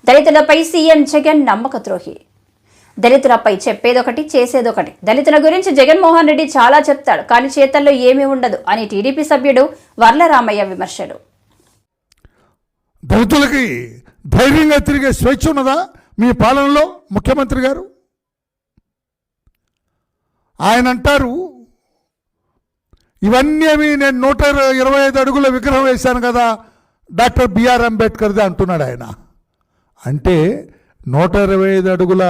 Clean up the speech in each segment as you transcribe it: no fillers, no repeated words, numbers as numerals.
దళితులపై సీఎం జగన్ నమ్మక ద్రోహి. దళితులపై చెప్పేదొకటి చేసేదొకటి. దళితుల గురించి జగన్మోహన్ రెడ్డి చాలా చెప్తాడు, కానీ చేతల్లో ఏమీ ఉండదు అని టీడీపీ సభ్యుడు వర్లరామయ్య విమర్శలు. దళితులకి ధైర్యంగా తిరిగే స్వేచ్ఛ ఉన్నదా మీ పాలనలో ముఖ్యమంత్రి గారు? ఆయన అంటారు, ఇవన్నీ నేను 125 అడుగుల విగ్రహం వేశాను కదా డాక్టర్ బిఆర్ అంబేద్కర్ది అంటున్నాడు ఆయన. అంటే 125 అడుగుల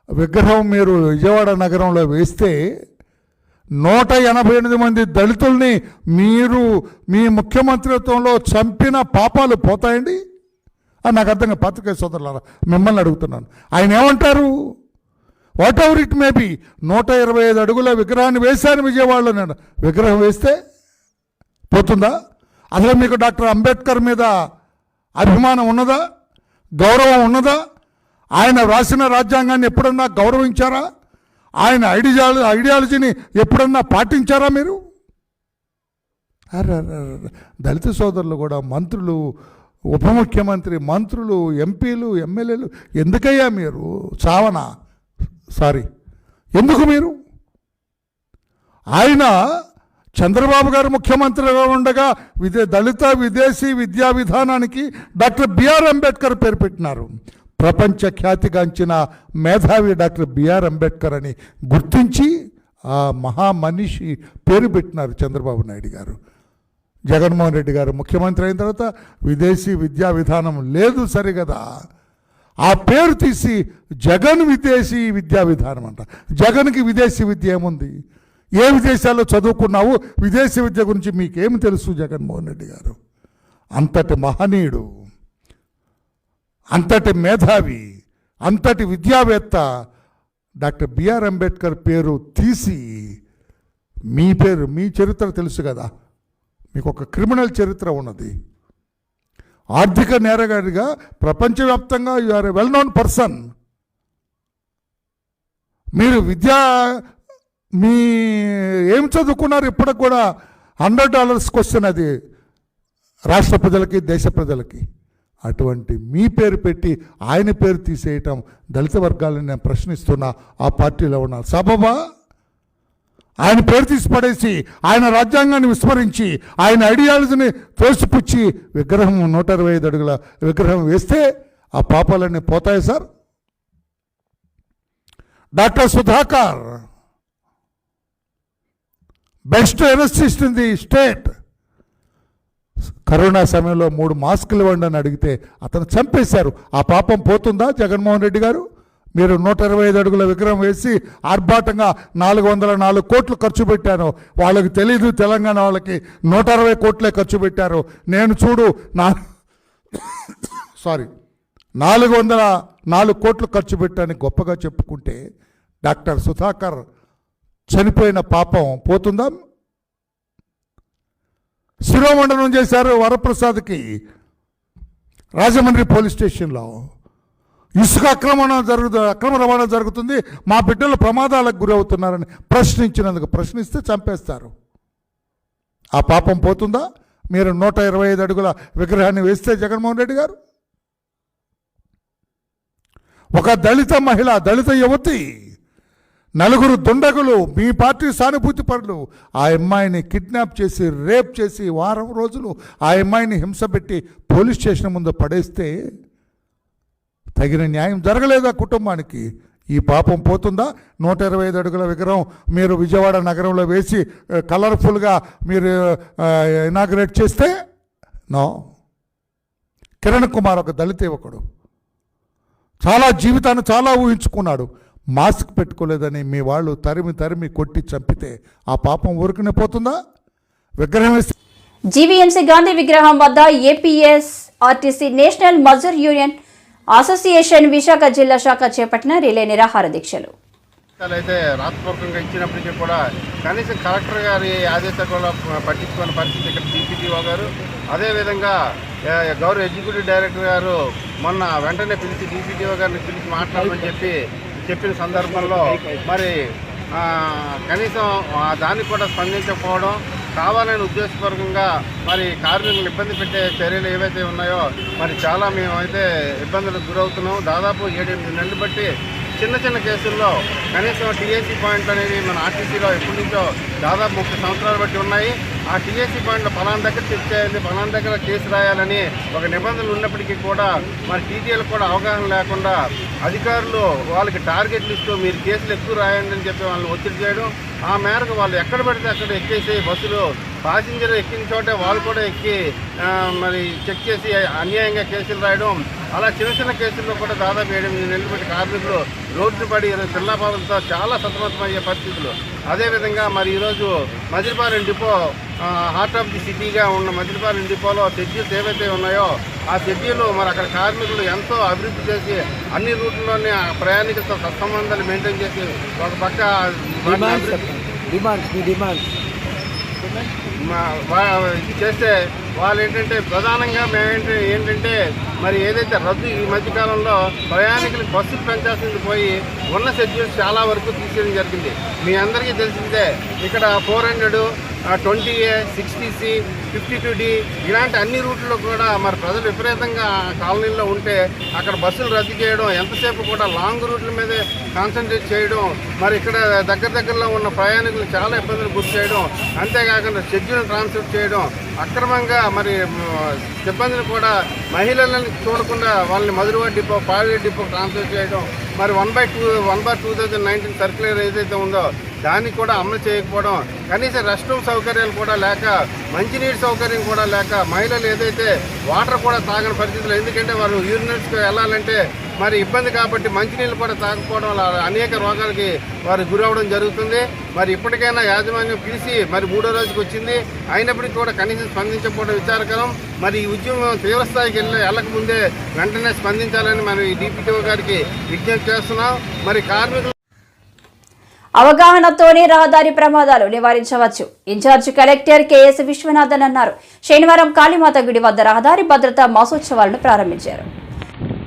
విగ్రహం మీరు విజయవాడ నగరంలో వేస్తే 188 మంది దళితుల్ని మీరు మీ ముఖ్యమంత్రిత్వంలో చంపిన పాపాలు పోతాయండి అని నాకు అర్థంగా. పత్రికా సోదరులారా మిమ్మల్ని అడుగుతున్నాను, ఆయన ఏమంటారు? What ever it may be, 125 అడుగుల విగ్రహాన్ని వేశాను విజయవాడలో. నేను విగ్రహం వేస్తే పోతుందా? అసలు మీకు డాక్టర్ అంబేద్కర్ మీద అభిమానం ఉన్నదా? గౌరవం ఉన్నదా? ఆయన వ్రాసిన రాజ్యాంగాన్ని ఎప్పుడన్నా గౌరవించారా? ఆయన ఐడియాలజీని ఎప్పుడన్నా పాటించారా మీరు? దళిత సోదరులు కూడా మంత్రులు, ఉప ముఖ్యమంత్రి, మంత్రులు, ఎంపీలు, ఎమ్మెల్యేలు ఎందుకయ్యా మీరు చావనా? ఎందుకు మీరు? ఆయన చంద్రబాబు గారు ముఖ్యమంత్రిగా ఉండగా దళిత విదేశీ విద్యా విధానానికి డాక్టర్ బిఆర్ అంబేద్కర్ పేరు పెట్టినారు. ప్రపంచ ఖ్యాతిగాంచిన మేధావి డాక్టర్ బిఆర్ అంబేద్కర్ అని గుర్తించి ఆ మహామనిషి పేరు పెట్టినారు చంద్రబాబు నాయుడు గారు. జగన్మోహన్ రెడ్డి గారు ముఖ్యమంత్రి అయిన తర్వాత విదేశీ విద్యా విధానం లేదు సరిగదా, ఆ పేరు తీసి జగన్ విదేశీ విద్యా విధానం అంట. జగన్కి విదేశీ విద్య ఏముంది? ఏ విదేశాల్లో చదువుకున్నావు? విదేశీ విద్య గురించి మీకేమి తెలుసు? జగన్మోహన్ రెడ్డి గారు అంతటి మహనీయుడు, అంతటి మేధావి, అంతటి విద్యావేత్త డాక్టర్ బిఆర్ అంబేద్కర్ పేరు తీసి మీ చరిత్ర తెలుసు కదా, మీకు ఒక క్రిమినల్ చరిత్ర ఉన్నది. ఆర్థిక నేరగాడిగా ప్రపంచవ్యాప్తంగా you are a well known person. మీరు మీ ఏం చదువుకున్నారు? ఇప్పటికి కూడా $100 క్వశ్చన్ అది రాష్ట్ర ప్రజలకి, దేశ ప్రజలకి. అటువంటి మీ పేరు పెట్టి ఆయన పేరు తీసేయటం దళిత వర్గాలను నేను ప్రశ్నిస్తున్నా. ఆ పార్టీలో ఉన్నారు సబబా? ఆయన పేరు తీసి పడేసి, ఆయన రాజ్యాంగాన్ని విస్మరించి, ఆయన ఐడియాలజీని తోసిపుచ్చి విగ్రహం 125 అడుగుల విగ్రహం వేస్తే ఆ పాపాలన్నీ పోతాయి sir. Doctor Sudhakar best anaesthetist in the state. Corona సమయంలో 3 మాస్కులు ఇవ్వండి అని అడిగితే అతను చంపేశారు. ఆ పాపం పోతుందా జగన్మోహన్ రెడ్డి గారు? మీరు 125 అడుగుల విగ్రహం వేసి ఆర్భాటంగా 404 కోట్లు ఖర్చు పెట్టాను. వాళ్ళకి తెలీదు, తెలంగాణ వాళ్ళకి 160 కోట్లే ఖర్చు పెట్టారు. నేను చూడు 404 కోట్లు ఖర్చు పెట్టాను గొప్పగా చెప్పుకుంటే డాక్టర్ సుధాకర్ చనిపోయిన పాపం పోతుందా? శిరోమండనం చేశారు వరప్రసాద్కి రాజమండ్రి పోలీస్ స్టేషన్లో. ఇసుక అక్రమ రవాణా జరుగుతుంది, మా బిడ్డలు ప్రమాదాలకు గురవుతున్నారని ప్రశ్నిస్తే చంపేస్తారు. ఆ పాపం పోతుందా? మీరు 125 అడుగుల విగ్రహాన్ని వేస్తే జగన్మోహన్ రెడ్డి గారు? ఒక దళిత మహిళ, దళిత యువతి, 4 దుండగులు, మీ పార్టీ సానుభూతి పరులు ఆ అమ్మాయిని కిడ్నాప్ చేసి, రేప్ చేసి, వారం రోజులు ఆ అమ్మాయిని హింసపెట్టి పోలీస్ స్టేషన్ ముందు పడేస్తే తగిన న్యాయం జరగలేదా కుటుంబానికి? ఈ పాపం పోతుందా? 125 అడుగుల విగ్రహం మీరు విజయవాడ నగరంలో వేసి కలర్ఫుల్గా మీరు ఇనాగ్రేట్ చేస్తే నో. కిరణ్ కుమార్ ఒక దళిత యువకుడు, జీవితాన్ని చాలా ఊహించుకున్నాడు. మాస్క్ పెట్టుకోలేదని మీ వాళ్ళు తరిమి కొట్టి చంపితే ఆ పాపం ఊరికనే పోతుందా? విగ్రహం జీవీఎంసీ గాంధీ విగ్రహం వద్ద APSRTC national Mazdoor union association Visakha జిల్లా శాఖ చేపట్టిన రిలే నిరాహార దీక్షలు. అయితే రాష్ట్రపూర్వకంగా ఇచ్చినప్పటికీ కూడా కనీసం కలెక్టర్ గారి ఆదేశాలు పట్టించుకున్న పరిస్థితి ఇక్కడ డిప్యూటీఓ గారు, అదేవిధంగా గౌరవ ఎగ్జిక్యూటివ్ డైరెక్టర్ గారు మొన్న వెంటనే పిలిచి డిప్యూటీఓ గారిని పిలిచి మాట్లాడమని చెప్పిన సందర్భంలో మరి కనీసం దానికి కూడా స్పందించకపోవడం, కావాలని ఉద్దేశపూర్వకంగా మరి కార్మికులను ఇబ్బంది పెట్టే చర్యలు ఏవైతే ఉన్నాయో మరి చాలా మేమైతే ఇబ్బందులకు గురవుతున్నాం. దాదాపు 7-8 నెలలు బట్టి చిన్న చిన్న కేసుల్లో కనీసం టీఏసీ పాయింట్లు అనేవి మన ఆర్టీసీలో ఎప్పటి నుంచో దాదాపు 30 సంవత్సరాలు బట్టి ఉన్నాయి. ఆ టీఏసీ పాయింట్లు పలానా దగ్గర చెక్ చేయాలి, పలానా దగ్గర కేసు రాయాలని ఒక నిబంధనలు ఉన్నప్పటికీ కూడా మరి టీటీఏలకు కూడా అవగాహన లేకుండా అధికారులు వాళ్ళకి టార్గెట్లు ఇస్తూ మీరు కేసులు ఎక్కువ రాయండి అని చెప్పి వాళ్ళని ఒత్తిడి చేయడం, ఆ మేరకు వాళ్ళు ఎక్కడ పడితే అక్కడ ఎక్కేసి బస్సులు ప్యాసింజర్ ఎక్కిన చోటే వాళ్ళు కూడా ఎక్కి మరి చెక్ చేసి అన్యాయంగా కేసులు రాయడం, అలా చిన్న చిన్న కేసుల్లో కూడా దాదాపు 7-8 నెలలు బట్టి కార్మికులు రోడ్డు పడి పిల్లపాలతో చాలా సతమతమయ్యే పరిస్థితులు. అదేవిధంగా మరి ఈరోజు మజిలీపాలెం డిపో హార్ట్ ఆఫ్ ది సిటీగా ఉన్న మజిలీపాలెం డిపోలో షెడ్యూల్స్ ఏవైతే ఉన్నాయో ఆ షెడ్యూల్ మరి అక్కడ కార్మికులు ఎంతో అభివృద్ధి చేసి అన్ని రూట్లలోనే ప్రయాణికులతో సత్సంబంధాలు మెయింటైన్ చేసి ఒక పక్క చేస్తే వాళ్ళు ఏంటంటే ప్రధానంగా ఏంటంటే మరి ఏదైతే రద్దు ఈ మధ్యకాలంలో ప్రయాణికులకు బస్సులు పెంచాల్సింది పోయి ఉన్న షెడ్యూల్స్ చాలా వరకు తీసేయడం జరిగింది. మీ అందరికీ తెలిసిందే ఇక్కడ 400, 20A, 60C, 52D ఇలాంటి అన్ని రూట్లలో కూడా మరి ప్రజలు విపరీతంగా కాలనీల్లో ఉంటే అక్కడ బస్సులు రద్దు చేయడం, ఎంతసేపు కూడా లాంగ్ రూట్ల మీదే కాన్సన్ట్రేట్ చేయడం, మరి ఇక్కడ దగ్గరలో ఉన్న ప్రయాణికులు చాలా ఇబ్బందులు గురి చేయడం, అంతేకాకుండా షెడ్యూల్ ట్రాన్స్ఫర్ చేయడం, అక్రమంగా మరి సిబ్బందిని కూడా మహిళలను చూడకుండా వాళ్ళని Madhurawada depot, Paderu depot transfer చేయడం, మరి 1/2019 సర్క్యులర్ ఏదైతే ఉందో దాన్ని కూడా అమలు చేయకపోవడం, కనీసం రెస్ట్ రూమ్ సౌకర్యాలు కూడా లేక, మంచినీటి సౌకర్యం కూడా లేక, మహిళలు ఏదైతే వాటర్ కూడా తాగని పరిస్థితులు, ఎందుకంటే వారు యూరినల్స్కి వెళ్ళాలంటే మరి ఇబ్బంది కాబట్టి మంచినీళ్ళు కూడా తాగకపోవడం వల్ల అనేక రోగాలకి వారు గురవడం జరుగుతుంది. మరి ఇప్పటికైనా యాజమాన్యం పిలిచి మరి 3వ రోజుకి వచ్చింది, అయినప్పటికీ కూడా కనీసం స్పందించకపోవడం విచారకరం. మరి ఈ ఉద్యమం తీవ్రస్థాయికి వెళ్ళకముందే వెంటనే స్పందించాలని మనం ఈ డిపిటిఓ గారికి విజ్ఞప్తి చేస్తున్నాం. మరి కార్మికులు అవగాహనతోనే రహదారి ప్రమాదాలు నివారించవచ్చు. ఇన్ఛార్జ్ కలెక్టర్ కెఎస్ విశ్వనాథన్ అన్నారు. శనివారం కాళీమాత గుడి వద్ద రహదారి భద్రతా మాసోత్సవాలను ప్రారంభించారు.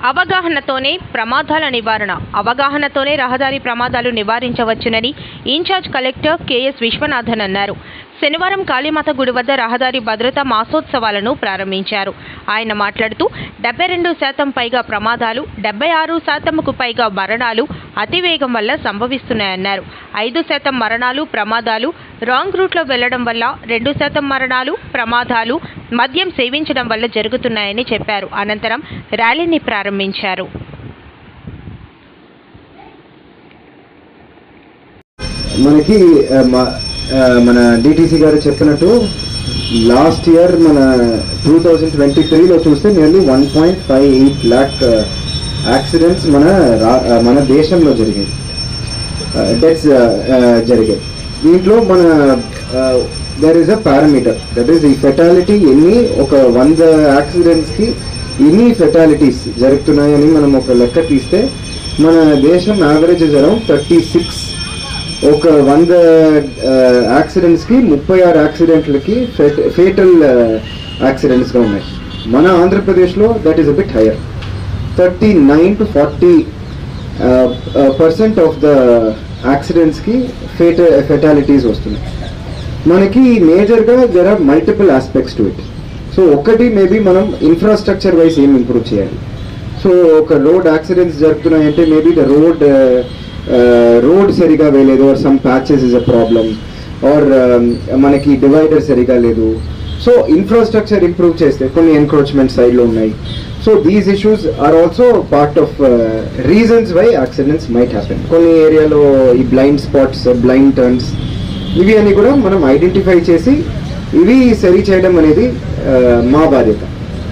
అవగాహనతోనే ప్రమాదాల నివారణ, అవగాహనతోనే రహదారి ప్రమాదాలు నివారించవచ్చునని ఇన్ఛార్జ్ కలెక్టర్ కెఎస్ విశ్వనాథన్ అన్నారు. శనివారం కాళీమాత గుడి వద్ద రహదారి భద్రతా మాసోత్సవాలను ప్రారంభించారు. ఆయన మాట్లాడుతూ 72% పైగా ప్రమాదాలు, 76%కు పైగా మరణాలు అతివేగం వల్ల సంభవిస్తున్నాయన్నారు. 5% మరణాలు ప్రమాదాలు రాంగ్ రూట్లో వెళ్లడం వల్ల, 2% మరణాలు ప్రమాదాలు మద్యం సేవించడం వల్ల జరుగుతున్నాయని చెప్పారు. అనంతరం ర్యాలీని ప్రారంభించారు. మన డిటిసి గారు చెప్పినట్టు లాస్ట్ ఇయర్ మన 2023లో చూస్తే నియర్లీ 1.58 lakh యాక్సిడెంట్స్ మన దేశంలో జరిగాయి, డెత్స్ జరిగాయి. దీంట్లో మన there is a parameter, that is ఈ ఫెటాలిటీ. ఒక 100 యాక్సిడెంట్స్కి ఎన్ని ఫెటాలిటీస్ జరుగుతున్నాయని మనం ఒక లెక్క తీస్తే మన దేశం యావరేజ్ అరౌండ్ 36. ఒక 100 యాక్సిడెంట్స్కి 36 యాక్సిడెంట్లకి ఫేటల్ యాక్సిడెంట్స్గా ఉన్నాయి. మన ఆంధ్రప్రదేశ్లో that is a bit higher, 39 to 40% of the యాక్సిడెంట్స్కి ఫెటాలిటీస్ వస్తున్నాయి. మనకి మేజర్గా there are multiple aspects to it. So ఒకటి మేబీ మనం ఇన్ఫ్రాస్ట్రక్చర్ వైజ్ ఏం ఇంప్రూవ్ చేయాలి. సో ఒక రోడ్ యాక్సిడెంట్స్ జరుగుతున్నాయంటే మేబీ ద రోడ్ సరిగా వేయలేదు, or some patches is a problem, or మనకి డివైడర్ సరిగా లేదు. సో ఇన్ఫ్రాస్ట్రక్చర్ ఇంప్రూవ్ చేస్తే కొన్ని ఎన్క్రోచ్మెంట్ సైడ్లో ఉన్నాయి. So these issues are also part of reasons why accidents might happen. కొన్ని ఏరియాలో ఈ బ్లైండ్ స్పాట్స్, బ్లైండ్ టర్న్స్, ఇవి అన్ని కూడా మనం ఐడెంటిఫై చేసి ఇవి సరి చేయడం అనేది మా బాధ్యత.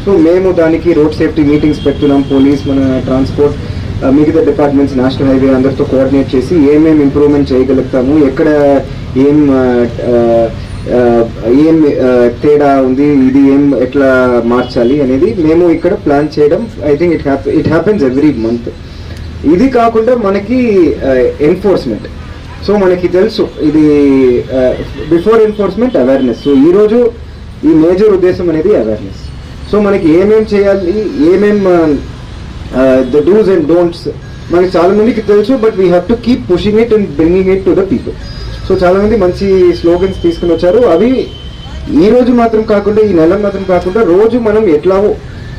సో మేము దానికి రోడ్ సేఫ్టీ మీటింగ్స్ పెడుతున్నాం. పోలీస్, మన ట్రాన్స్పోర్ట్, మిగతా డిపార్ట్మెంట్స్, నేషనల్ హైవే అందరితో కోఆర్డినేట్ చేసి ఏమేమి ఇంప్రూవ్మెంట్ చేయగలుగుతాము, ఎక్కడ ఏం తేడా ఉంది, ఇది ఎట్లా మార్చాలి అనేది మేము ఇక్కడ ప్లాన్ చేయడం. I think it happens every month. ఇది కాకుండా మనకి ఎన్ఫోర్స్మెంట్. సో మనకి తెలుసు ఇది బిఫోర్ ఎన్ఫోర్స్మెంట్ అవేర్నెస్. సో ఈరోజు ఈ మేజర్ ఉద్దేశం అనేది అవేర్నెస్. సో మనకి ఏమేం చేయాలి, ఏమేం ద డూస్ అండ్ డోంట్స్ మనకి చాలా మందికి తెలుసు, but we have to keep pushing it and bringing it to the people. So చాలా మంది మంచి స్లోగన్స్ తీసుకుని వచ్చారు. అవి ఈ రోజు మాత్రం కాకుండా, ఈ నెల మాత్రం కాకుండా, రోజు మనం ఎట్లాగో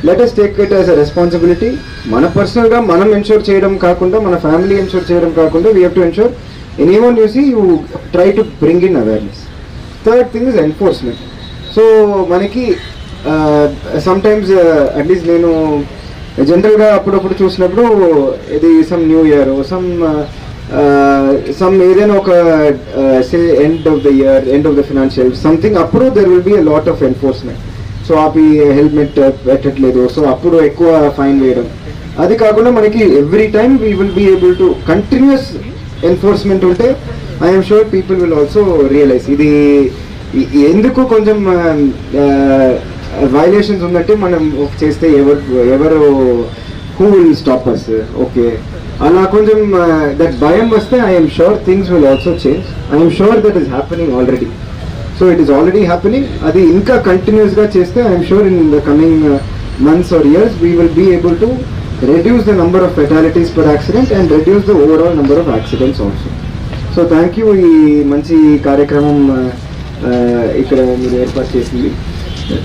let us take it as a responsibility. మన పర్సనల్గా మనం ఎన్షూర్ చేయడం కాకుండా, మన ఫ్యామిలీ ఎన్షూర్ చేయడం కాకుండా, we have to ensure anyone you see you try to bring in awareness. Third thing is enforcement. So మనకి సమ్టైమ్స్ అట్లీస్ట్ నేను జనరల్గా అప్పుడప్పుడు చూసినప్పుడు ఇది సమ్ న్యూ ఇయర్ సమ్ ఏదైనా ఒక say end of the year, end of the financial something, అప్పుడు there will be a lot of enforcement. So అవి హెల్మెట్ పెట్టట్లేదు, సో అప్పుడు ఎక్కువ ఫైన్ వేయడం. అది కాకుండా మనకి every time we will be able to continuous enforcement ఉంటే I'm sure people will also realise ఇది ఎందుకు కొంచెం వైలేషన్స్ ఉందంటే మనం చేస్తే ఎవరు who will stop us, okay అలా కొంచెం దట్ భయం వస్తే I'm sure things will also change. I'm sure that is happening already. So it is already happening. అది ఇంకా కంటిన్యూస్గా చేస్తే I'm sure in the coming months or years we will be able to reduce the number of fatalities per accident and reduce the overall number of accidents also. So thank you ఈ మంచి కార్యక్రమం ఇక్కడ మీరు ఏర్పాటు చేసింది.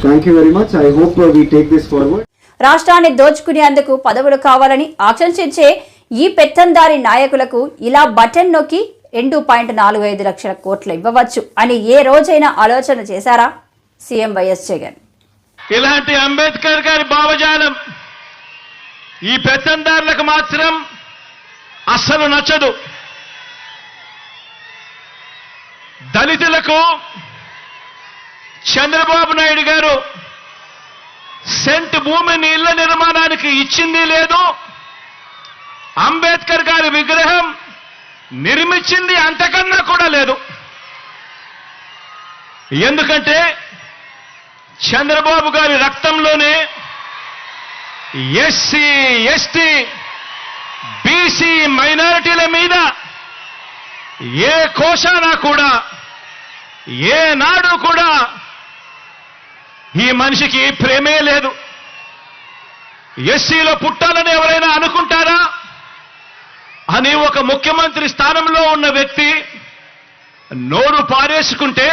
Thank you very much. I hope we take this forward. రాష్ట్రాన్ని దోచుకునేందుకు పదవులు కావాలని ఆకాంక్షించే ఈ పెత్తందారి నాయకులకు ఇలా బటన్ నొక్కి 2.45 లక్షల కోట్లు ఇవ్వవచ్చు అని ఏ రోజైనా ఆలోచన చేశారా సీఎం వైఎస్ జగన్? ఇలాంటి అంబేద్కర్ గారి భావజాలం ఈ పెత్తందారులకు మాత్రం అస్సలు నచ్చదు. దళితులకు చంద్రబాబు నాయుడు గారు సెంట్ భూమిని ఇళ్ల నిర్మాణానికి ఇచ్చింది లేదు, అంబేద్కర్ గారి విగ్రహం నిర్మించింది అంతకన్నా కూడా లేదు. ఎందుకంటే చంద్రబాబు గారి రక్తంలోనే ఎస్సీ, ఎస్టీ, బీసీ మైనారిటీల మీద ఏ కోశానా కూడా, ఏ నాడు కూడా ఈ మనిషికి ప్రేమే లేదు. ఎస్సీలో పుట్టాలని ఎవరైనా అనుకుంటారా అని ఒక ముఖ్యమంత్రి స్థానంలో ఉన్న వ్యక్తి నోరు పారేసుకుంటే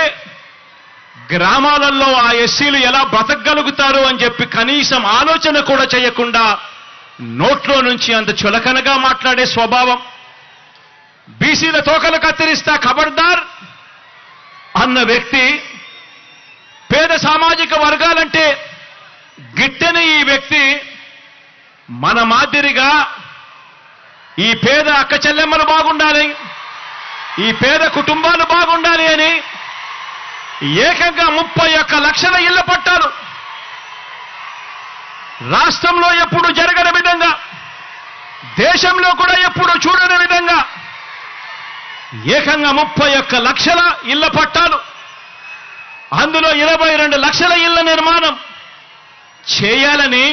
గ్రామాలలో ఆ ఎస్సీలు ఎలా బ్రతకగలుగుతారు అని చెప్పి కనీసం ఆలోచన కూడా చేయకుండా నోట్లో నుంచి అంత చులకనగా మాట్లాడే స్వభావం. బీసీల తోకలు కత్తిరిస్తా ఖబర్దార్ అన్న వ్యక్తి, పేద సామాజిక వర్గాలంటే గిట్టని ఈ వ్యక్తి మన మాదిరిగా ఈ పేద అక్క చెల్లెమ్మలు బాగుండాలి, ఈ పేద కుటుంబాలు బాగుండాలి అని ఏకంగా 31 లక్షల ఇళ్ల పట్టాలు రాష్ట్రంలో ఎప్పుడు జరగని విధంగా, దేశంలో కూడా ఎప్పుడు చూడని విధంగా ఏకంగా 31 లక్షల ఇళ్ల పట్టాలు, అందులో 22 లక్షల ఇళ్ల నిర్మాణం చేయాలని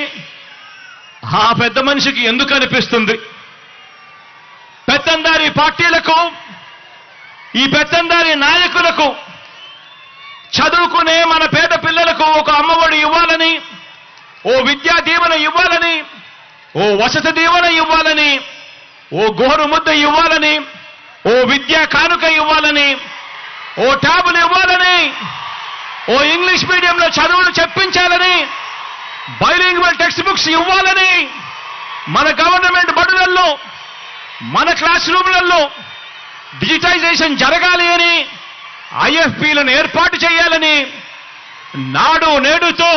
ఆ పెద్ద మనిషికి ఎందుకు అనిపిస్తుంది? పెత్తందారి పార్టీలకు, ఈ పెత్తందారి నాయకులకు చదువుకునే మన పేద పిల్లలకు ఒక అమ్మఒడి ఇవ్వాలని, ఓ విద్యా దీవెన ఇవ్వాలని, ఓ వసతి దీవెన ఇవ్వాలని, ఓ గోరు ముద్ద ఇవ్వాలని, ఓ విద్యా కానుక ఇవ్వాలని, ఓ ట్యాబులు ఇవ్వాలని, ఓ ఇంగ్లీష్ మీడియంలో చదువులు చెప్పించాలని, బైలింగ్వల్ టెక్స్ట్ బుక్స్ ఇవ్వాలని, మన గవర్నమెంట్ బడులలో, మన క్లాస్ రూమ్లలో డిజిటైజేషన్ జరగాలి అని, ఐఎఫ్పీలను ఏర్పాటు చేయాలని, నాడు నేడుతో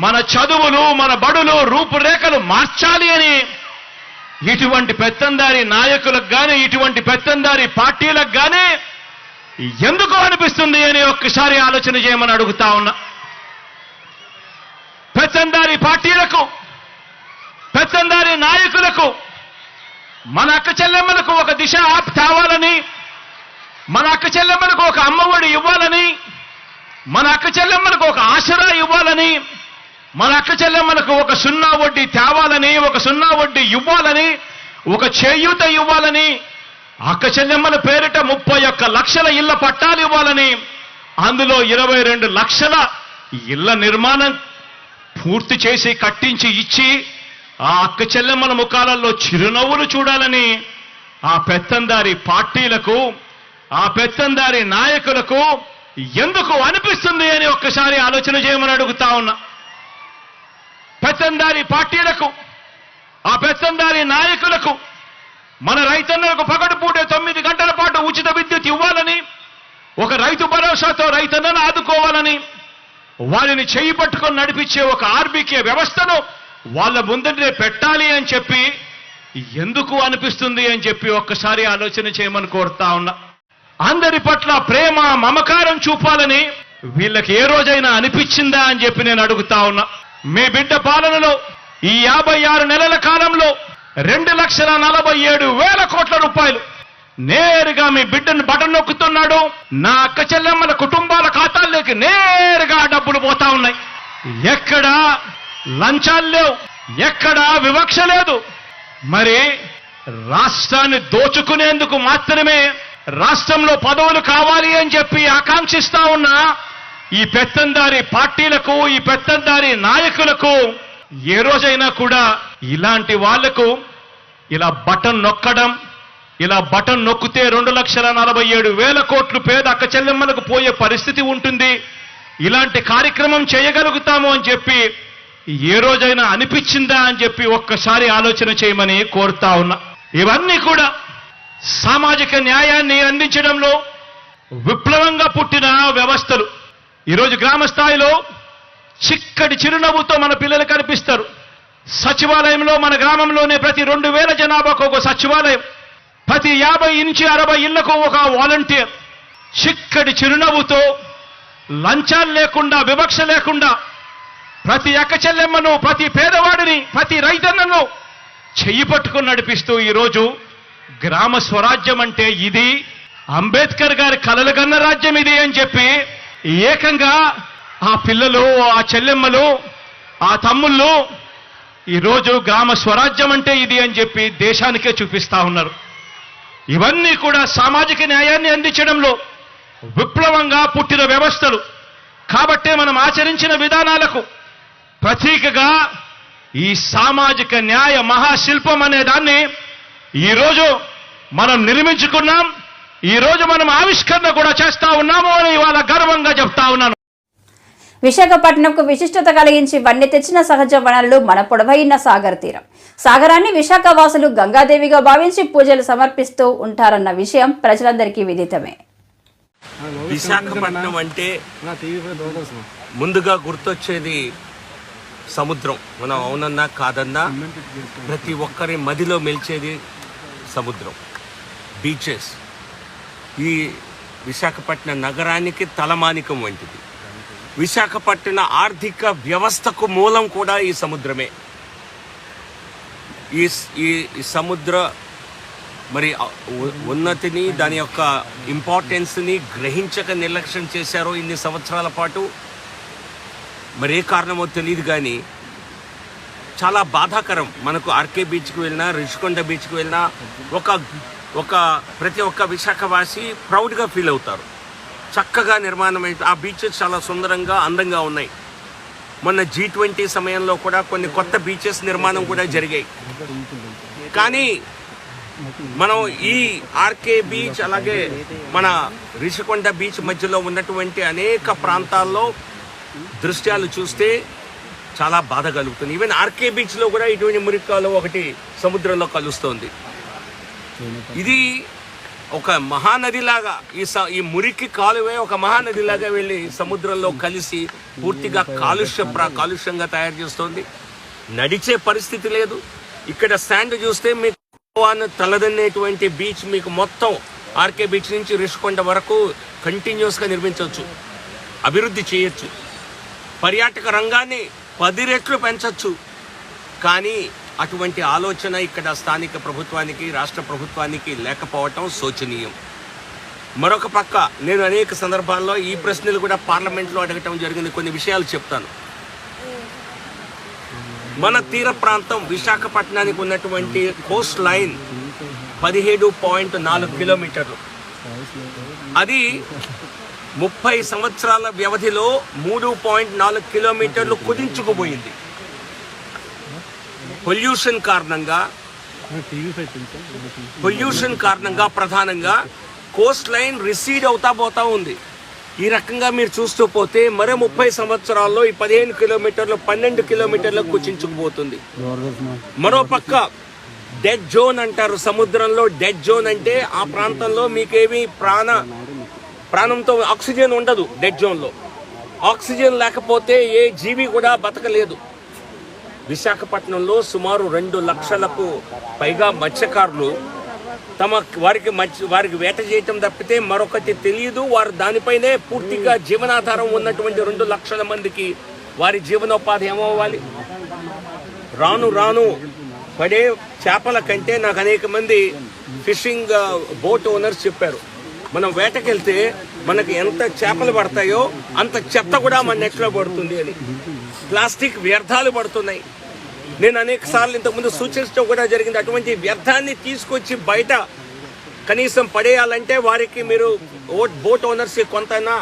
మన చదువులు, మన బడులు రూపురేఖలు మార్చాలి అని ఇటువంటి పెత్తందారి నాయకులకు కానీ, ఇటువంటి పెత్తందారి పార్టీలకు కానీ ఎందుకు అనిపిస్తుంది అని ఒక్కసారి ఆలోచన చేయమని అడుగుతా ఉన్నా. పెత్తందారి పార్టీలకు, పెత్తందారి నాయకులకు మన అక్క చెల్లెమ్మలకు ఒక దిశ ఆప్ తేవాలని, మన అక్క చెల్లెమ్మలకు ఒక అమ్మఒడి ఇవ్వాలని, మన అక్క చెల్లెమ్మలకు ఒక ఆసరా ఇవ్వాలని, మన అక్క చెల్లెమ్మలకు ఒక 0 వడ్డీ తేవాలని, ఒక 0 వడ్డీ ఇవ్వాలని, ఒక చేయూత ఇవ్వాలని, అక్క చెల్లెమ్మల పేరిట 31 లక్షల ఇళ్ల పట్టాలు ఇవ్వాలని, అందులో 22 లక్షల ఇళ్ల నిర్మాణం పూర్తి చేసి కట్టించి ఇచ్చి ఆ అక్క చెల్లెమ్మల ముఖాలలో చిరునవ్వులు చూడాలని ఆ పెత్తందారి పార్టీలకు, ఆ పెత్తందారి నాయకులకు ఎందుకు అనిపిస్తుంది అని ఒక్కసారి ఆలోచన చేయమని అడుగుతా ఉన్నా. పెత్తందారి పార్టీలకు, ఆ పెత్తందారి నాయకులకు మన రైతన్నలకు పగటిపూటే 9 గంటల పాటు ఉచిత విద్యుత్ ఇవ్వాలని, ఒక రైతు భరోసాతో రైతన్నను ఆదుకోవాలని, వారిని చేయి పట్టుకొని నడిపించే ఒక ఆర్బీకే వ్యవస్థను వాళ్ళ ముందరే పెట్టాలి అని చెప్పి ఎందుకు అనిపిస్తుంది అని చెప్పి ఒక్కసారి ఆలోచన చేయమని కోరుతా ఉన్నా. అందరి పట్ల ప్రేమ మమకారం చూపాలని వీళ్ళకి ఏ రోజైనా అనిపించిందా అని చెప్పి నేను అడుగుతా ఉన్నా. మీ బిడ్డ పాలనలో ఈ 56 నెలల కాలంలో 2,47,000 కోట్ల రూపాయలు నేరుగా మీ బిడ్డను బటన్ నొక్కుతున్నాడు. నా అక్క చెల్లెమ్మల కుటుంబాల ఖాతాల్లోకి నేరుగా డబ్బులు పోతా ఉన్నాయి. ఎక్కడా లంచాలు లేవు, ఎక్కడా వివక్ష లేదు. మరి రాష్ట్రాన్ని దోచుకునేందుకు మాత్రమే రాష్ట్రంలో పదవులు కావాలి అని చెప్పి ఆకాంక్షిస్తా ఉన్న ఈ పెత్తందారి పార్టీలకు, ఈ పెత్తందారి నాయకులకు ఏ రోజైనా కూడా ఇలాంటి వాళ్లకు ఇలా బటన్ నొక్కడం, ఇలా బటన్ నొక్కితే 2,47,000 కోట్లు పేద అక్క చెల్లెమ్మలకు పోయే పరిస్థితి ఉంటుంది, ఇలాంటి కార్యక్రమం చేయగలుగుతాము అని చెప్పి ఏ రోజైనా అనిపించిందా అని చెప్పి ఒక్కసారి ఆలోచన చేయమని కోరుతా ఉన్నా. ఇవన్నీ కూడా సామాజిక న్యాయాన్ని అందించడంలో విప్లవంగా పుట్టిన వ్యవస్థలు. ఈరోజు గ్రామ స్థాయిలో చిక్కటి చిరునవ్వుతో మన పిల్లలు కనిపిస్తారు. సచివాలయంలో మన గ్రామంలోనే ప్రతి 2,000 జనాభాకు ఒక సచివాలయం, ప్రతి 50 నుంచి 60 ఇళ్లకు ఒక వాలంటీర్. చిక్కటి చిరునవ్వుతో, లంచాలు లేకుండా, వివక్ష లేకుండా ప్రతి అక్క చెల్లెమ్మను, ప్రతి పేదవాడిని, ప్రతి రైతన్నను చెయ్యి పట్టుకుని నడిపిస్తూ ఈరోజు గ్రామ స్వరాజ్యం అంటే ఇది, అంబేద్కర్ గారి కలలు కన్న రాజ్యం ఇది అని చెప్పి ఏకంగా ఆ పిల్లలు, ఆ చెల్లెమ్మలు, ఆ తమ్ముళ్ళు ఈరోజు గ్రామ స్వరాజ్యం అంటే ఇది అని చెప్పి దేశానికే చూపిస్తా ఉన్నారు. ఇవన్నీ కూడా సామాజిక న్యాయాన్ని అందించడంలో విప్లవంగా పుట్టిన వ్యవస్థలు. కాబట్టే మనం ఆచరించిన విధానాలకు ప్రతీకగా ఈ సామాజిక న్యాయ మహాశిల్పం అనే దాన్ని ఈరోజు మనం నిర్మించుకున్నాం. ఈరోజు మనం ఆవిష్కరణ కూడా చేస్తా ఉన్నాము అని ఇవాళ గర్వంగా చెప్తా ఉన్నాను. విశాఖపట్నంకు విశిష్టత కలిగించి వన్నె తెచ్చిన సహజ వనరులు మన పొడవైన సాగర్ తీరం. సాగరాన్ని విశాఖ వాసులు గంగాదేవిగా భావించి పూజలు సమర్పిస్తూ ఉంటారన్న విషయం ప్రజలందరికీ విదితమే. విశాఖపట్నం అంటే ముందుగా గుర్తొచ్చేది సముద్రం. మనం అవునన్నా కాదన్నా ప్రతి ఒక్కరి మదిలో మెలిచేది సముద్రం, బీచెస్. ఈ విశాఖపట్నం నగరానికి తలమానికం వంటిది. విశాఖపట్నం ఆర్థిక వ్యవస్థకు మూలం కూడా ఈ సముద్రమే. ఈ సముద్ర మరి ఉన్నతిని, దాని యొక్క ఇంపార్టెన్స్ని గ్రహించక నిర్లక్ష్యం చేశారో ఇన్ని సంవత్సరాల పాటు. మరి ఏ కారణమో తెలియదు కానీ చాలా బాధాకరం. మనకు ఆర్కే బీచ్కి వెళ్ళినా, రిషికొండ బీచ్కి వెళ్ళినా ప్రతి ఒక్క విశాఖవాసి ప్రౌడ్గా ఫీల్ అవుతారు. చక్కగా నిర్మాణం ఆ బీచెస్ చాలా సుందరంగా, అందంగా ఉన్నాయి. మొన్న G20 సమయంలో కూడా కొన్ని కొత్త బీచెస్ నిర్మాణం కూడా జరిగాయి. కానీ మనం ఈ ఆర్కే బీచ్ అలాగే మన రిషికొండ బీచ్ మధ్యలో ఉన్నటువంటి అనేక ప్రాంతాల్లో దృశ్యాలు చూస్తే చాలా బాధ కలుగుతుంది. ఈవెన్ ఆర్కే బీచ్లో కూడా ఇటువంటి మురికి ఒకటి సముద్రంలో కలుస్తోంది. ఇది ఒక మహానదిలాగా, ఈ మురికి కాలువే ఒక మహానదిలాగా వెళ్ళి సముద్రంలో కలిసి పూర్తిగా కాలుష్యంగా తయారు చేస్తోంది. నడిచే పరిస్థితి లేదు. ఇక్కడ శాండ్ చూస్తే మీకు తలదన్నేటువంటి బీచ్ మీకు మొత్తం ఆర్కే బీచ్ నుంచి రిషికొండ వరకు కంటిన్యూస్గా నిర్మించవచ్చు, అభివృద్ధి చేయొచ్చు, పర్యాటక రంగాన్ని 10 రెట్లు పెంచవచ్చు. కానీ అటువంటి ఆలోచన ఇక్కడ స్థానిక ప్రభుత్వానికి, రాష్ట్ర ప్రభుత్వానికి లేకపోవటం శోచనీయం. మరొక పక్క నేను అనేక సందర్భాల్లో ఈ ప్రశ్నలు కూడా పార్లమెంట్లో అడగటం జరిగింది. కొన్ని విషయాలు చెప్తాను. మన తీర ప్రాంతం విశాఖపట్నానికి ఉన్నటువంటి కోస్ట్ లైన్ 17.4 కిలోమీటర్లు. అది 30 సంవత్సరాల వ్యవధిలో 3.4 కిలోమీటర్లు కుదించుకుపోయింది. పొల్యూషన్ కారణంగా ప్రధానంగా కోస్ట్ లైన్ రిసీడ్ అవుతా పోతా ఉంది. ఈ రకంగా మీరు చూస్తూ పోతే మరో 30 సంవత్సరాల్లో ఈ 15 కిలోమీటర్లు 12 కిలోమీటర్లకు కుచించుకుపోతుంది. మరోపక్క డెడ్ జోన్ అంటారు, సముద్రంలో డెడ్ జోన్ అంటే ఆ ప్రాంతంలో మీకేమీ ప్రాణంతో ఆక్సిజన్ ఉండదు. డెడ్ జోన్లో ఆక్సిజన్ లేకపోతే ఏ జీవి కూడా బతకలేదు. విశాఖపట్నంలో సుమారు 2 లక్షలకు పైగా మత్స్యకారులు వారికి వేట చేయటం తప్పితే మరొకటి తెలియదు. వారు దానిపైనే పూర్తిగా జీవనాధారం ఉన్నటువంటి 2 లక్షల మందికి వారి జీవనోపాధి ఏమవ్వాలి? రాను రాను పడే చేపల కంటే నాకు అనేక మంది ఫిషింగ్ బోట్ ఓనర్స్ చెప్పారు, మనం వేటకెళ్తే మనకి ఎంత చేపలు పడతాయో అంత చెత్త కూడా మన నెట్లో పడుతుంది అని. ప్లాస్టిక్ వ్యర్థాలు పడుతున్నాయి. నేను అనేక సార్లు ఇంతకుముందు సూచించడం కూడా జరిగింది. అటువంటి వ్యర్థాన్ని తీసుకొచ్చి బయట కనీసం పడేయాలంటే వారికి మీరు బోట్ ఓనర్స్కి కొంతైనా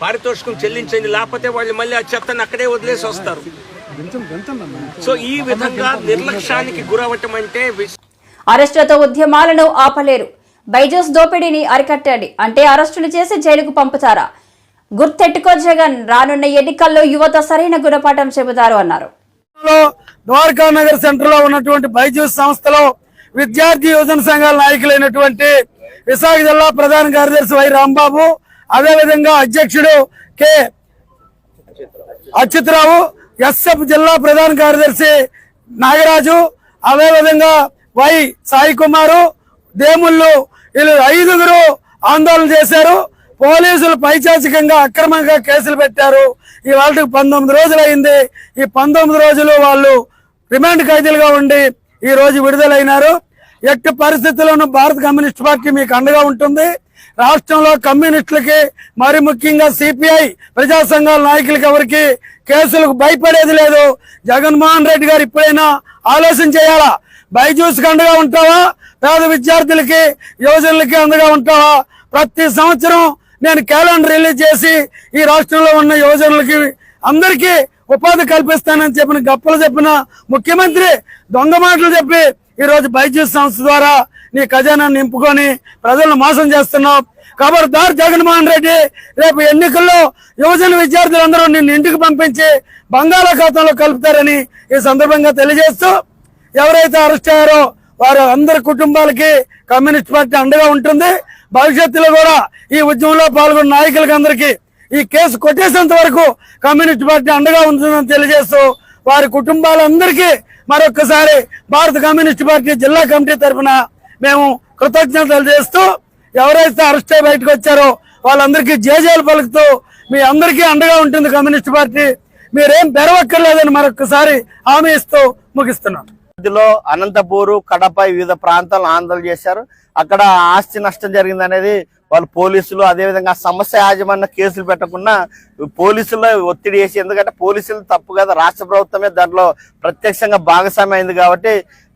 పారితోషికం చెల్లించండి, లేకపోతే వాళ్ళు మళ్ళీ ఆ చెత్తను అక్కడే వదిలేసి వస్తారు. సో ఈ విధంగా నిర్లక్ష్యానికి గురవటం అంటే అరెస్టులతో ఉద్యమాలను ఆపలేరు, బైజూస్ దోపిడీని అరికట్టండి అంటే అరెస్టులు చేసి జైలుకు పంపుతారా? గుర్తెట్టుకో జగన్, రానున్న ఎన్నికల్లో యువత సరైన గుణపాఠం చెబుతారు అన్నారు. ద్వారకా నగర్ సెంటర్ లో ఉన్నటువంటి బైజూస్ సంస్థలో విద్యార్థి యువజన సంఘాల నాయకులైనటువంటి విశాఖ జిల్లా ప్రధాన కార్యదర్శి వై రాంబాబు, అదేవిధంగా అధ్యక్షుడు కె అచ్యుతరావు, ఎస్ఎఫ్ జిల్లా ప్రధాన కార్యదర్శి నాగరాజు, అదేవిధంగా వై సాయి కుమారు, దేముళ్ళు, వీళ్ళు 5గురు ఆందోళన చేశారు. పోలీసులు పైచాచికంగా అక్రమంగా కేసులు పెట్టారు. ఈ వాళ్ళకి 19 రోజులు అయింది. ఈ 19 రోజులు వాళ్ళు రిమాండ్ ఖైదీలుగా ఉండి ఈ రోజు విడుదలైనారు. ఎట్టి పరిస్థితుల్లోనూ భారత కమ్యూనిస్ట్ పార్టీ మీకు అండగా ఉంటుంది. రాష్ట్రంలో కమ్యూనిస్టులకి, మరి ముఖ్యంగా సిపిఐ ప్రజా సంఘాల నాయకులకి ఎవరికి కేసులకు భయపడేది లేదు. జగన్మోహన్ రెడ్డి గారు ఇప్పుడైనా ఆలోచన చేయాలా? బైజూస్ కి అండగా ఉంటావా? పేద విద్యార్థులకి, యువజనులకి అండగా ఉంటావా? ప్రతి సంవత్సరం నేను క్యాలెండర్ రిలీజ్ చేసి ఈ రాష్ట్రంలో ఉన్న యువజనులకి అందరికీ ఉపాధి కల్పిస్తానని చెప్పిన ముఖ్యమంత్రి దొంగ మాటలు చెప్పి ఈ రోజు బైజూస్ సంస్థ ద్వారా నీ ఖజానాన్ని నింపుకొని ప్రజలను మోసం చేస్తున్నావు. ఖబర్దార్ జగన్మోహన్ రెడ్డి, రేపు ఎన్నికల్లో యువజన విద్యార్థులందరూ నిన్ను ఇంటికి పంపించి బంగాళాఖాతంలో కలుపుతారని ఈ సందర్భంగా తెలియజేస్తూ, ఎవరైతే అరెస్ట్ అయ్యారో వారు అందరి కుటుంబాలకి కమ్యూనిస్ట్ పార్టీ అండగా ఉంటుంది. భవిష్యత్తులో కూడా ఈ ఉద్యమంలో పాల్గొన్న నాయకులకి అందరికీ ఈ కేసు కొట్టేసేంత వరకు కమ్యూనిస్ట్ పార్టీ అండగా ఉంటుందని తెలియజేస్తూ, వారి కుటుంబాలందరికీ మరొక్కసారి భారత కమ్యూనిస్ట్ పార్టీ జిల్లా కమిటీ తరఫున మేము కృతజ్ఞతలు చేస్తూ, ఎవరైతే అరెస్ట్ అయి బయటకు వచ్చారో వాళ్ళందరికీ జేజేలు పలుకుతూ మీ అందరికీ అండగా ఉంటుంది కమ్యూనిస్ట్ పార్టీ. మీరేం బెరవక్కర్లేదని మరొకసారి హామీ ఇస్తూ ముగిస్తున్నాం. లో అనంతపూరు, కడప వివిధ ప్రాంతాలను ఆందోళన చేశారు. అక్కడ ఆస్తి నష్టం జరిగింది అనేది వాళ్ళు పోలీసులు, అదేవిధంగా సమస్య యాజమాన్య కేసులు పెట్టకుండా పోలీసుల్లో ఒత్తిడి చేసి, ఎందుకంటే పోలీసులు తప్పు కదా, రాష్ట్ర ప్రభుత్వమే దాంట్లో ప్రత్యక్షంగా భాగస్వామ్యం అయింది కాబట్టి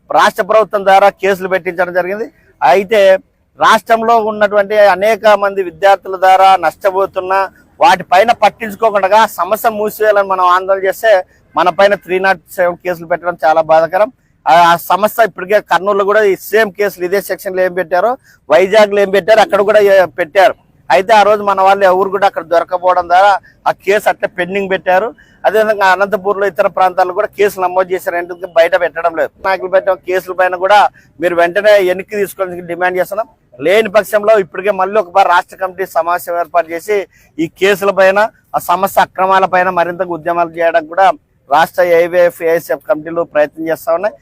రాష్ట్ర ప్రభుత్వం ద్వారా కేసులు పెట్టించడం జరిగింది. అయితే రాష్ట్రంలో ఉన్నటువంటి అనేక మంది విద్యార్థుల ద్వారా నష్టపోతున్న వాటిపైన పట్టించుకోకుండా సమస్య మూసివేయాలని మనం ఆందోళన చేస్తే మన పైన 307 కేసులు పెట్టడం చాలా బాధాకరం. ఆ సమస్య ఇప్పటికే కర్నూలులో కూడా ఈ సేమ్ కేసులు ఇదే సెక్షన్ లో ఏం పెట్టారో, వైజాగ్ లో ఏం పెట్టారో అక్కడ కూడా పెట్టారు. అయితే ఆ రోజు మన వాళ్ళు ఎవరు కూడా అక్కడ దొరకపోవడం ద్వారా ఆ కేసు అట్లా పెండింగ్ పెట్టారు. అదేవిధంగా అనంతపూర్ లో ఇతర ప్రాంతాల్లో కూడా కేసులు నమోదు చేశారు. ఎందుకు బయట పెట్టడం లేదు. నాయకులు పెట్టిన కేసుల పైన కూడా మీరు వెంటనే వెనక్కి తీసుకోవడానికి డిమాండ్ చేస్తున్నాం. లేని పక్షంలో ఇప్పటికే మళ్ళీ ఒకసారి రాష్ట్ర కమిటీ సమావేశం ఏర్పాటు చేసి ఈ కేసుల పైన, ఆ సమస్య అక్రమాల పైన మరింతగా ఉద్యమాలు చేయడానికి కూడా రాష్ట్ర ఏవైఎఫ్, ఏఎస్ఎఫ్ కమిటీలు ప్రయత్నం చేస్తా ఉన్నాయి.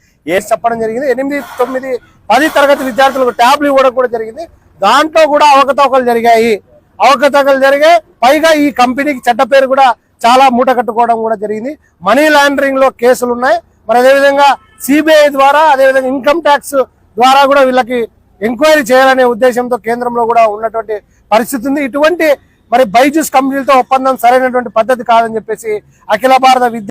చెప్పడం జరిగింది. 8, 9, 10 తరగతి విద్యార్థులకు ట్యాబ్లు ఇవ్వడం కూడా జరిగింది. దాంట్లో కూడా అవకతవకలు జరిగాయి. పైగా ఈ కంపెనీకి చెడ్డ పేరు కూడా చాలా మూట కట్టుకోవడం కూడా జరిగింది. మనీ లాండరింగ్ లో కేసులు ఉన్నాయి. మరి అదేవిధంగా సిబిఐ ద్వారా, అదేవిధంగా ఇన్కమ్ ట్యాక్స్ ద్వారా కూడా వీళ్ళకి ఎంక్వైరీ చేయాలనే ఉద్దేశంతో కేంద్రంలో కూడా ఉన్నటువంటి పరిస్థితి ఉంది. ఇటువంటి మరి బైజూస్ కంపెనీలతో ఒప్పందం సరైనటువంటి పద్ధతి కాదని చెప్పేసి అఖిల భారత